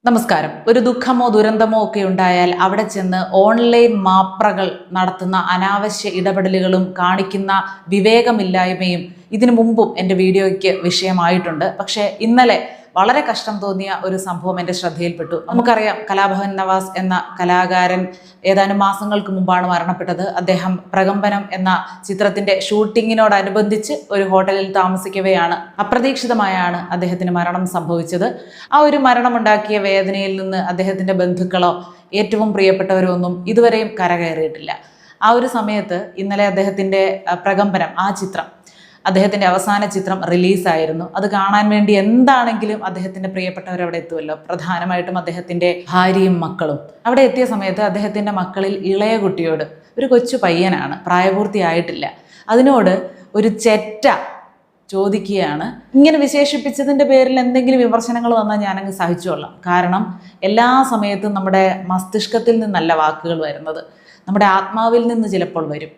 നമസ്കാരം. ഒരു ദുഃഖമോ ദുരന്തമോ ഒക്കെ ഉണ്ടായാൽ അവിടെ ചെന്ന് ഓൺലൈൻ മാപ്രകൾ നടത്തുന്ന അനാവശ്യ ഇടപെടലുകളും കാണിക്കുന്ന വിവേകമില്ലായ്മയും ഇതിനു മുമ്പും എൻ്റെ വീഡിയോയ്ക്ക് വിഷയമായിട്ടുണ്ട്. പക്ഷേ ഇന്നലെ വളരെ കഷ്ടം തോന്നിയ ഒരു സംഭവം എൻ്റെ ശ്രദ്ധയിൽപ്പെട്ടു. നമുക്കറിയാം, കലാഭവൻ നവാസ് എന്ന കലാകാരൻ ഏതാനും മാസങ്ങൾക്ക് മുമ്പാണ് മരണപ്പെട്ടത്. അദ്ദേഹം പ്രകമ്പനം എന്ന ചിത്രത്തിൻ്റെ ഷൂട്ടിങ്ങിനോടനുബന്ധിച്ച് ഒരു ഹോട്ടലിൽ താമസിക്കവെയാണ് അപ്രതീക്ഷിതമായാണ് അദ്ദേഹത്തിന് മരണം സംഭവിച്ചത്. ആ ഒരു മരണമുണ്ടാക്കിയ വേദനയിൽ നിന്ന് അദ്ദേഹത്തിൻ്റെ ബന്ധുക്കളോ ഏറ്റവും പ്രിയപ്പെട്ടവരോ ഒന്നും ഇതുവരെയും കരകയറിയിട്ടില്ല. ആ ഒരു സമയത്ത് ഇന്നലെ അദ്ദേഹത്തിൻ്റെ പ്രകമ്പനം, ആ ചിത്രം, അദ്ദേഹത്തിൻ്റെ അവസാന ചിത്രം റിലീസായിരുന്നു. അത് കാണാൻ വേണ്ടി എന്താണെങ്കിലും അദ്ദേഹത്തിൻ്റെ പ്രിയപ്പെട്ടവർ അവിടെ എത്തുമല്ലോ, പ്രധാനമായിട്ടും അദ്ദേഹത്തിൻ്റെ ഭാര്യയും മക്കളും. അവിടെ എത്തിയ സമയത്ത് അദ്ദേഹത്തിൻ്റെ മക്കളിൽ ഇളയ കുട്ടിയോട്, ഒരു കൊച്ചു പയ്യനാണ്, പ്രായപൂർത്തിയായിട്ടില്ല, അതിനോട് ഒരു ചെറ്റ ചോദിക്കുകയാണ്. ഇങ്ങനെ വിശേഷിപ്പിച്ചതിൻ്റെ പേരിൽ എന്തെങ്കിലും വിമർശനങ്ങൾ വന്നാൽ ഞാനങ്ങ് സഹിച്ചുകൊള്ളാം. കാരണം എല്ലാ സമയത്തും നമ്മുടെ മസ്തിഷ്കത്തിൽ നിന്നല്ല വാക്കുകൾ വരുന്നത്, നമ്മുടെ ആത്മാവിൽ നിന്ന് ചിലപ്പോൾ വരും.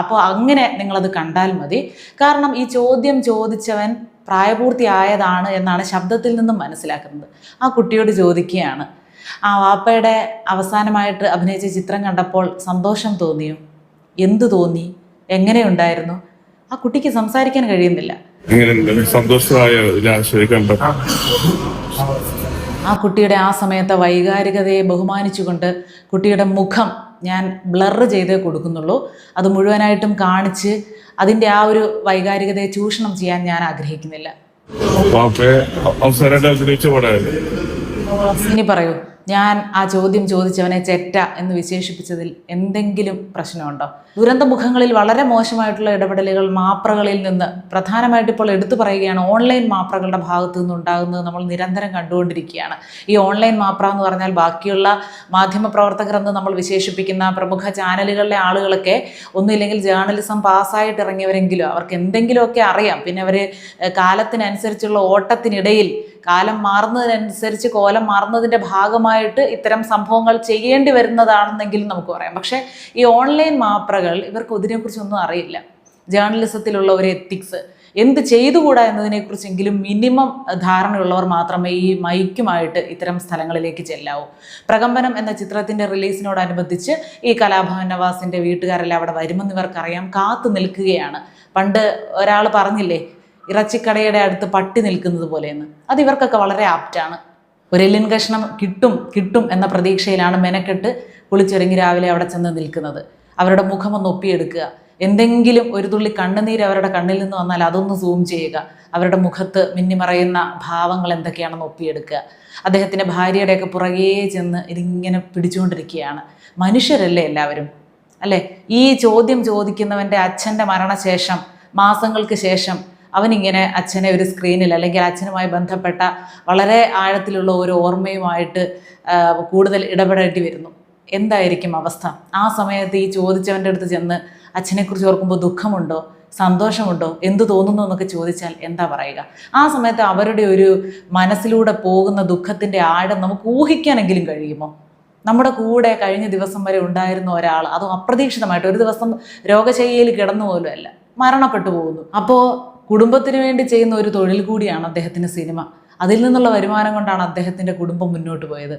അപ്പോൾ അങ്ങനെ നിങ്ങളത് കണ്ടാൽ മതി. കാരണം ഈ ചോദ്യം ചോദിച്ചവൻ പ്രായപൂർത്തിയായതാണ് എന്നാണ് ശബ്ദത്തിൽ നിന്നും മനസ്സിലാക്കുന്നത്. ആ കുട്ടിയോട് ചോദിക്കുകയാണ്, ആ വാപ്പയുടെ അവസാനമായിട്ട് അഭിനയിച്ച ചിത്രം കണ്ടപ്പോൾ സന്തോഷം തോന്നിയോ? എന്തു തോന്നി? എങ്ങനെയുണ്ടായിരുന്നു? ആ കുട്ടിക്ക് സംസാരിക്കാൻ കഴിയുന്നില്ല. ആ കുട്ടിയുടെ ആ സമയത്തെ വൈകാരികതയെ ബഹുമാനിച്ചുകൊണ്ട് കുട്ടിയുടെ മുഖം ഞാൻ ബ്ലർ ചെയ്തേ കൊടുക്കുന്നുള്ളൂ. അത് മുഴുവനായിട്ടും കാണിച്ച് അതിൻ്റെ ആ ഒരു വൈകാരികതയെ ചൂഷണം ചെയ്യാൻ ഞാൻ ആഗ്രഹിക്കുന്നില്ല. ഇനി പറയൂ, ഞാൻ ആ ചോദ്യം ചോദിച്ചവനെ ചെറ്റ എന്ന് വിശേഷിപ്പിച്ചതിൽ എന്തെങ്കിലും പ്രശ്നമുണ്ടോ? ദുരന്ത മുഖങ്ങളിൽ വളരെ മോശമായിട്ടുള്ള ഇടപെടലുകൾ മാപ്രകളിൽ നിന്ന് പ്രധാനമായിട്ട് ഇപ്പോൾ എടുത്തു പറയുകയാണ്. ഓൺലൈൻ മാപ്രകളുടെ ഭാഗത്തു നിന്നുണ്ടാകുന്നത് നമ്മൾ നിരന്തരം കണ്ടുകൊണ്ടിരിക്കുകയാണ്. ഈ ഓൺലൈൻ മാപ്ര എന്ന് പറഞ്ഞാൽ ബാക്കിയുള്ള മാധ്യമപ്രവർത്തകർ എന്ന് നമ്മൾ വിശേഷിപ്പിക്കുന്ന പ്രമുഖ ചാനലുകളിലെ ആളുകളൊക്കെ ഒന്നുമില്ലെങ്കിൽ ജേർണലിസം പാസ്സായിട്ട് ഇറങ്ങിയവരെങ്കിലും അവർക്ക് എന്തെങ്കിലുമൊക്കെ അറിയാം. പിന്നെ അവർ കാലത്തിനനുസരിച്ചുള്ള ഓട്ടത്തിനിടയിൽ, കാലം മാറുന്നതിനനുസരിച്ച് കോലം മാറുന്നതിൻ്റെ ഭാഗമായിട്ട് ഇത്തരം സംഭവങ്ങൾ ചെയ്യേണ്ടി വരുന്നതാണെന്നെങ്കിലും നമുക്ക് പറയാം. പക്ഷേ ഈ ഓൺലൈൻ മാപ്രകൾ, ഇവർക്ക് ഇതിനെക്കുറിച്ചൊന്നും അറിയില്ല. ജേർണലിസത്തിലുള്ള ഒരു എത്തിക്സ്, എന്ത് ചെയ്തുകൂടാ എന്നതിനെക്കുറിച്ചെങ്കിലും മിനിമം ധാരണയുള്ളവർ മാത്രമേ ഈ മൈക്കുമായിട്ട് ഇത്തരം സ്ഥലങ്ങളിലേക്ക് ചെല്ലാവൂ. പ്രകമ്പനം എന്ന ചിത്രത്തിൻ്റെ റിലീസിനോടനുബന്ധിച്ച് ഈ കലാഭവൻ നവാസിൻ്റെ വീട്ടുകാരെല്ലാം അവിടെ വരുമെന്ന് ഇവർക്കറിയാം. കാത്തു നിൽക്കുകയാണ്. പണ്ട് ഒരാൾ പറഞ്ഞില്ലേ, ഇറച്ചിക്കടയുടെ അടുത്ത് പട്ടി നിൽക്കുന്നത് പോലെയെന്ന്. അത് ഇവർക്കൊക്കെ വളരെ ആപ്റ്റാണ്. ഒരു എല്ലിൻ കഷ്ണം കിട്ടും എന്ന പ്രതീക്ഷയിലാണ് മെനക്കെട്ട് കുളിച്ചൊരുങ്ങി രാവിലെ അവിടെ ചെന്ന് നിൽക്കുന്നത്. അവരുടെ മുഖമൊന്ന് ഒപ്പിയെടുക്കുക, എന്തെങ്കിലും ഒരു തുള്ളി കണ്ണുനീര് അവരുടെ കണ്ണിൽ നിന്ന് വന്നാൽ അതൊന്ന് സൂം ചെയ്യുക, അവരുടെ മുഖത്ത് മിന്നിമറയുന്ന ഭാവങ്ങൾ എന്തൊക്കെയാണെന്ന് ഒപ്പിയെടുക്കുക. അദ്ദേഹത്തിൻ്റെ ഭാര്യയുടെയൊക്കെ പുറകെ ചെന്ന് ഇതിങ്ങനെ പിടിച്ചുകൊണ്ടിരിക്കുകയാണ്. മനുഷ്യരല്ലേ എല്ലാവരും, അല്ലേ? ഈ ചോദ്യം ചോദിക്കുന്നവൻ്റെ അച്ഛൻ്റെ മരണശേഷം മാസങ്ങൾക്ക് ശേഷം അവനിങ്ങനെ അച്ഛനെ ഒരു സ്ക്രീനിൽ, അല്ലെങ്കിൽ അച്ഛനുമായി ബന്ധപ്പെട്ട വളരെ ആഴത്തിലുള്ള ഒരു ഓർമ്മയുമായിട്ട് കൂടുതൽ ഇടപെടേണ്ടി വരുന്നു. എന്തായിരിക്കും അവസ്ഥ? ആ സമയത്ത് ഈ ചോദിച്ചവൻ്റെ അടുത്ത് ചെന്ന് അച്ഛനെക്കുറിച്ച് ഓർക്കുമ്പോൾ ദുഃഖമുണ്ടോ, സന്തോഷമുണ്ടോ, എന്ത് തോന്നുന്നു എന്നൊക്കെ ചോദിച്ചാൽ എന്താ പറയുക? ആ സമയത്ത് അവരുടെ ഒരു മനസ്സിലൂടെ പോകുന്ന ദുഃഖത്തിൻ്റെ ആഴം നമുക്ക് ഊഹിക്കാനെങ്കിലും കഴിയുമോ? നമ്മുടെ കൂടെ കഴിഞ്ഞ ദിവസം വരെ ഉണ്ടായിരുന്ന ഒരാൾ, അതും അപ്രതീക്ഷിതമായിട്ട് ഒരു ദിവസം രോഗശയ്യയിൽ കിടന്നു പോലും അല്ല, മരണപ്പെട്ടു പോകുന്നു. അപ്പോൾ കുടുംബത്തിന് വേണ്ടി ചെയ്യുന്ന ഒരു തൊഴിൽ കൂടിയാണ് അദ്ദേഹത്തിന് സിനിമ. അതിൽ നിന്നുള്ള വരുമാനം കൊണ്ടാണ് അദ്ദേഹത്തിൻ്റെ കുടുംബം മുന്നോട്ട് പോയത്.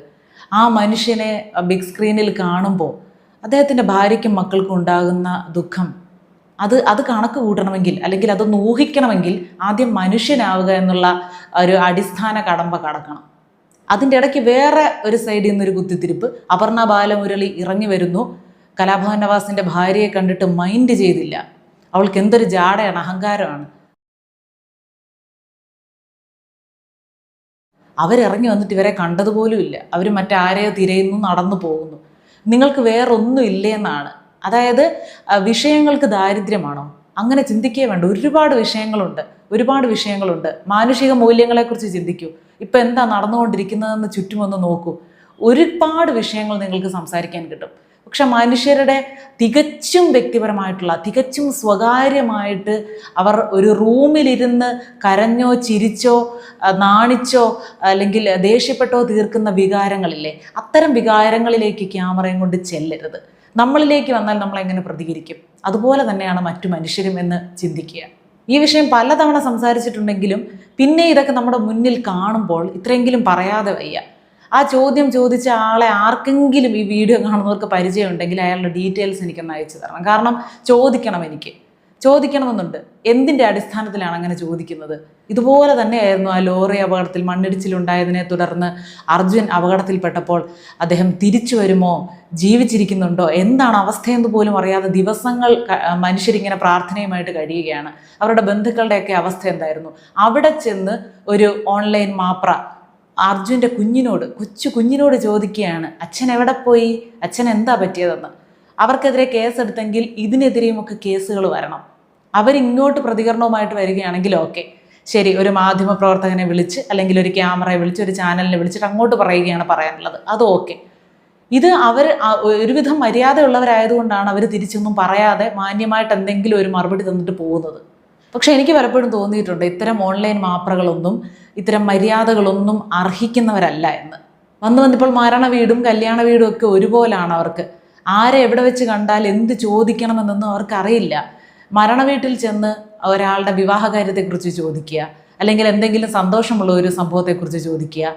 ആ മനുഷ്യനെ ബിഗ് സ്ക്രീനിൽ കാണുമ്പോൾ അദ്ദേഹത്തിൻ്റെ ഭാര്യയ്ക്കും മക്കൾക്കും ഉണ്ടാകുന്ന ദുഃഖം, അത് കണക്ക് കൂട്ടണമെങ്കിൽ, അല്ലെങ്കിൽ അതൊന്ന് ഊഹിക്കണമെങ്കിൽ ആദ്യം മനുഷ്യനാവുക എന്നുള്ള ഒരു അടിസ്ഥാന കടമ്പ കടക്കണം. അതിൻ്റെ ഇടയ്ക്ക് വേറെ ഒരു സൈഡിൽ നിന്നൊരു കുത്തിത്തിരിപ്പ്. അപർണ ബാലമുരളി ഇറങ്ങി വരുന്നു. കലാഭവൻ നവാസിൻ്റെ ഭാര്യയെ കണ്ടിട്ട് മൈൻഡ് ചെയ്തില്ല. അവൾക്ക് എന്തൊരു ജാടയാണ്, അഹങ്കാരമാണ്. അവരിറങ്ങി വന്നിട്ട് ഇവരെ കണ്ടതുപോലുമില്ല. അവർ മറ്റാരെയോ തിരയുന്നു, നടന്നു പോകുന്നു. നിങ്ങൾക്ക് വേറൊന്നും ഇല്ലേ എന്നാണ്. അതായത് വിഷയങ്ങൾക്ക് ദാരിദ്ര്യമാണോ? അങ്ങനെ ചിന്തിക്കേ വേണ്ട. ഒരുപാട് വിഷയങ്ങളുണ്ട്. മാനുഷിക മൂല്യങ്ങളെക്കുറിച്ച് ചിന്തിക്കൂ. ഇപ്പം എന്താ നടന്നുകൊണ്ടിരിക്കുന്നതെന്ന് ചുറ്റുമൊന്ന് നോക്കൂ. ഒരുപാട് വിഷയങ്ങൾ നിങ്ങൾക്ക് സംസാരിക്കാൻ കിട്ടും. പക്ഷെ മനുഷ്യരുടെ തികച്ചും വ്യക്തിപരമായിട്ടുള്ള, തികച്ചും സ്വകാര്യമായിട്ട് അവർ ഒരു റൂമിലിരുന്ന് കരഞ്ഞോ ചിരിച്ചോ നാണിച്ചോ അല്ലെങ്കിൽ ദേഷ്യപ്പെട്ടോ തീർക്കുന്ന വികാരങ്ങളില്ലേ, അത്തരം വികാരങ്ങളിലേക്ക് ക്യാമറയും കൊണ്ട് ചെല്ലരുത്. നമ്മളിലേക്ക് വന്നാൽ നമ്മൾ എങ്ങനെ പ്രതികരിക്കും? അതുപോലെ തന്നെയാണ് മറ്റു മനുഷ്യരും എന്ന് ചിന്തിക്കുക. ഈ വിഷയം പലതവണ സംസാരിച്ചിട്ടുണ്ടെങ്കിലും പിന്നെ ഇതൊക്കെ നമ്മുടെ മുന്നിൽ കാണുമ്പോൾ ഇത്രയെങ്കിലും പറയാതെ വയ്യ. ആ ചോദ്യം ചോദിച്ച ആളെ ആർക്കെങ്കിലും ഈ വീഡിയോ കാണുന്നവർക്ക് പരിചയം ഉണ്ടെങ്കിൽ അയാളുടെ ഡീറ്റെയിൽസ് എനിക്കൊന്ന് അയച്ചു തരണം. കാരണം ചോദിക്കണമെന്നുണ്ട്. എന്തിൻ്റെ അടിസ്ഥാനത്തിലാണ് അങ്ങനെ ചോദിക്കുന്നത്? ഇതുപോലെ തന്നെയായിരുന്നു ആ ലോറി അപകടത്തിൽ മണ്ണിടിച്ചിലുണ്ടായതിനെ തുടർന്ന് അർജുൻ അപകടത്തിൽപ്പെട്ടപ്പോൾ അദ്ദേഹം തിരിച്ചു വരുമോ, ജീവിച്ചിരിക്കുന്നുണ്ടോ, എന്താണ് അവസ്ഥയെന്ന് പോലും അറിയാതെ ദിവസങ്ങൾ മനുഷ്യരിങ്ങനെ പ്രാർത്ഥനയുമായിട്ട് കഴിയുകയാണ്. അവരുടെ ബന്ധുക്കളുടെയൊക്കെ അവസ്ഥ എന്തായിരുന്നു? അവിടെ ചെന്ന് ഒരു ഓൺലൈൻ മാപ്ര അർജുൻ്റെ കൊച്ചു കുഞ്ഞിനോട് ചോദിക്കുകയാണ്, അച്ഛൻ എവിടെ പോയി, അച്ഛൻ എന്താ പറ്റിയതെന്ന്. അവർക്കെതിരെ കേസെടുത്തെങ്കിൽ ഇതിനെതിരെയും ഒക്കെ കേസുകൾ വരണം. അവരിങ്ങോട്ട് പ്രതികരണവുമായിട്ട് വരികയാണെങ്കിൽ ഓക്കെ, ശരി, ഒരു മാധ്യമ പ്രവർത്തകനെ വിളിച്ച് അല്ലെങ്കിൽ ഒരു ക്യാമറയെ വിളിച്ച് ഒരു ചാനലിനെ വിളിച്ചിട്ട് അങ്ങോട്ട് പറയുകയാണ് പറയാനുള്ളത്, അത് ഓക്കെ. ഇത് അവർ ഒരുവിധം മര്യാദയുള്ളവരായതുകൊണ്ടാണ് അവർ തിരിച്ചൊന്നും പറയാതെ മാന്യമായിട്ട് എന്തെങ്കിലും ഒരു മറുപടി തന്നിട്ട് പോകുന്നത്. പക്ഷെ എനിക്ക് പലപ്പോഴും തോന്നിയിട്ടുണ്ട് ഇത്തരം ഓൺലൈൻ മാപ്രകളൊന്നും ഇത്തരം മര്യാദകളൊന്നും അർഹിക്കുന്നവരല്ല എന്ന്. വന്നിപ്പോൾ മരണ വീടും കല്യാണ വീടും ഒക്കെ ഒരുപോലാണ് അവർക്ക്. ആരെ എവിടെ വെച്ച് കണ്ടാൽ എന്ത് ചോദിക്കണമെന്നൊന്നും അവർക്കറിയില്ല. മരണവീട്ടിൽ ചെന്ന് ഒരാളുടെ വിവാഹകാര്യത്തെക്കുറിച്ച് ചോദിക്കുക, അല്ലെങ്കിൽ എന്തെങ്കിലും സന്തോഷമുള്ള ഒരു സംഭവത്തെക്കുറിച്ച് ചോദിക്കുക.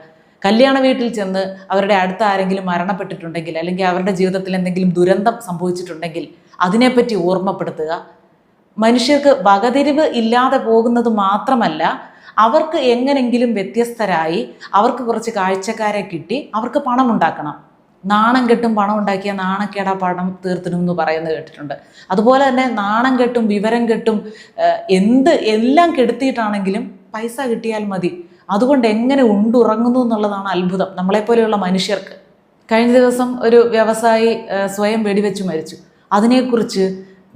കല്യാണ വീട്ടിൽ ചെന്ന് അവരുടെ അടുത്ത ആരെങ്കിലും മരണപ്പെട്ടിട്ടുണ്ടെങ്കിൽ അല്ലെങ്കിൽ അവരുടെ ജീവിതത്തിൽ എന്തെങ്കിലും ദുരന്തം സംഭവിച്ചിട്ടുണ്ടെങ്കിൽ അതിനെപ്പറ്റി ഓർമ്മപ്പെടുത്തുക. മനുഷ്യർക്ക് വകതിരിവ് ഇല്ലാതെ പോകുന്നത് മാത്രമല്ല, അവർക്ക് എങ്ങനെങ്കിലും വ്യത്യസ്തരായി അവർക്ക് കുറച്ച് കാഴ്ചക്കാരെ കിട്ടി അവർക്ക് പണം ഉണ്ടാക്കണം. നാണം കെട്ടും പണം ഉണ്ടാക്കിയ നാണക്കേടാ പണം തീർത്തിനും എന്ന് പറയുന്നത് കേട്ടിട്ടുണ്ട്. അതുപോലെ തന്നെ നാണം കെട്ടും വിവരം കെട്ടും എല്ലാം കെടുത്തിയിട്ടാണെങ്കിലും പൈസ കിട്ടിയാൽ മതി. അതുകൊണ്ട് എങ്ങനെ ഉണ്ടുറങ്ങുന്നു എന്നുള്ളതാണ് അത്ഭുതം നമ്മളെപ്പോലെയുള്ള മനുഷ്യർക്ക്. കഴിഞ്ഞ ദിവസം ഒരു വ്യവസായി സ്വയം വെടിവെച്ച് മരിച്ചു. അതിനെക്കുറിച്ച്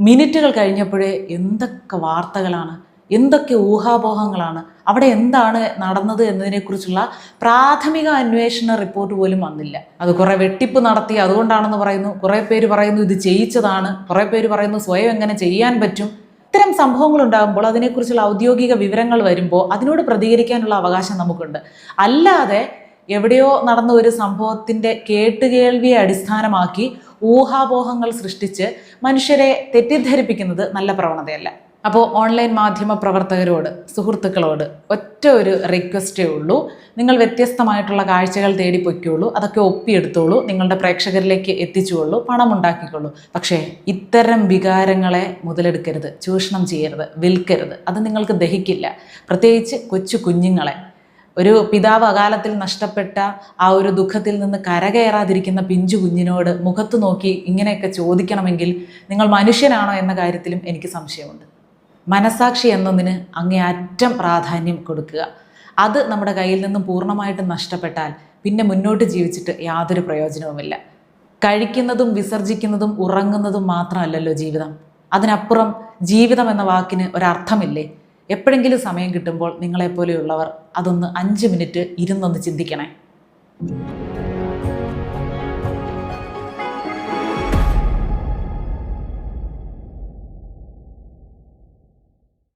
മിനിറ്റുകൾ കഴിഞ്ഞപ്പോഴേ എന്തൊക്കെ വാർത്തകളാണ്, എന്തൊക്കെ ഊഹാപോഹങ്ങളാണ്, അവിടെ എന്താണ് നടന്നത് എന്നതിനെക്കുറിച്ചുള്ള പ്രാഥമിക അന്വേഷണ റിപ്പോർട്ട് പോലും വന്നില്ല. അത് കുറേ വെട്ടിപ്പ് നടത്തി അതുകൊണ്ടാണെന്ന് പറയുന്നു, കുറേ പേര് പറയുന്നു ഇത് ചെയ്യിച്ചതാണ്, കുറേ പേര് പറയുന്നു സ്വയം എങ്ങനെ ചെയ്യാൻ പറ്റും. ഇത്തരം സംഭവങ്ങൾ ഉണ്ടാകുമ്പോൾ അതിനെക്കുറിച്ചുള്ള ഔദ്യോഗിക വിവരങ്ങൾ വരുമ്പോൾ അതിനോട് പ്രതികരിക്കാനുള്ള അവകാശം നമുക്കുണ്ട്. അല്ലാതെ എവിടെയോ നടന്ന ഒരു സംഭവത്തിൻ്റെ കേട്ടുകേൾവിയെ അടിസ്ഥാനമാക്കി ഊഹാപോഹങ്ങൾ സൃഷ്ടിച്ച് മനുഷ്യരെ തെറ്റിദ്ധരിപ്പിക്കുന്നത് നല്ല പ്രവണതയല്ല. അപ്പോൾ ഓൺലൈൻ മാധ്യമ പ്രവർത്തകരോട്, സുഹൃത്തുക്കളോട് ഒറ്റ ഒരു റിക്വസ്റ്റേ ഉള്ളൂ. നിങ്ങൾ വ്യത്യസ്തമായിട്ടുള്ള കാഴ്ചകൾ തേടി പൊയ്ക്കോളൂ, അതൊക്കെ ഒപ്പിയെടുത്തോളൂ, നിങ്ങളുടെ പ്രേക്ഷകരിലേക്ക് എത്തിച്ചുകൊള്ളൂ, പണം ഉണ്ടാക്കിക്കൊള്ളൂ. പക്ഷേ ഇത്തരം വികാരങ്ങളെ മുതലെടുക്കരുത്, ചൂഷണം ചെയ്യരുത്, വിൽക്കരുത്. അത് നിങ്ങൾക്ക് ദഹിക്കില്ല. പ്രത്യേകിച്ച് കൊച്ചു കുഞ്ഞുങ്ങളെ. ഒരു പിതാവ് അകാലത്തിൽ നഷ്ടപ്പെട്ട ആ ഒരു ദുഃഖത്തിൽ നിന്ന് കരകയറാതിരിക്കുന്ന പിഞ്ചു കുഞ്ഞിനോട് മുഖത്ത് നോക്കി ഇങ്ങനെയൊക്കെ ചോദിക്കണമെങ്കിൽ നിങ്ങൾ മനുഷ്യനാണോ എന്ന കാര്യത്തിലും എനിക്ക് സംശയമുണ്ട്. മനസാക്ഷി എന്നതിന് അങ്ങേയറ്റം പ്രാധാന്യം കൊടുക്കുക. അത് നമ്മുടെ കയ്യിൽ നിന്നും പൂർണ്ണമായിട്ടും നഷ്ടപ്പെട്ടാൽ പിന്നെ മുന്നോട്ട് ജീവിച്ചിട്ട് യാതൊരു പ്രയോജനവുമില്ല. കഴിക്കുന്നതും വിസർജിക്കുന്നതും ഉറങ്ങുന്നതും മാത്രമല്ലല്ലോ ജീവിതം. അതിനപ്പുറം ജീവിതം എന്ന വാക്കിന് ഒരർത്ഥമില്ലേ? എപ്പോഴെങ്കിലും സമയം കിട്ടുമ്പോൾ നിങ്ങളെപ്പോലെയുള്ളവർ അതൊന്ന് 5 മിനിറ്റ് ഇരുന്നൊന്ന് ചിന്തിക്കണേ.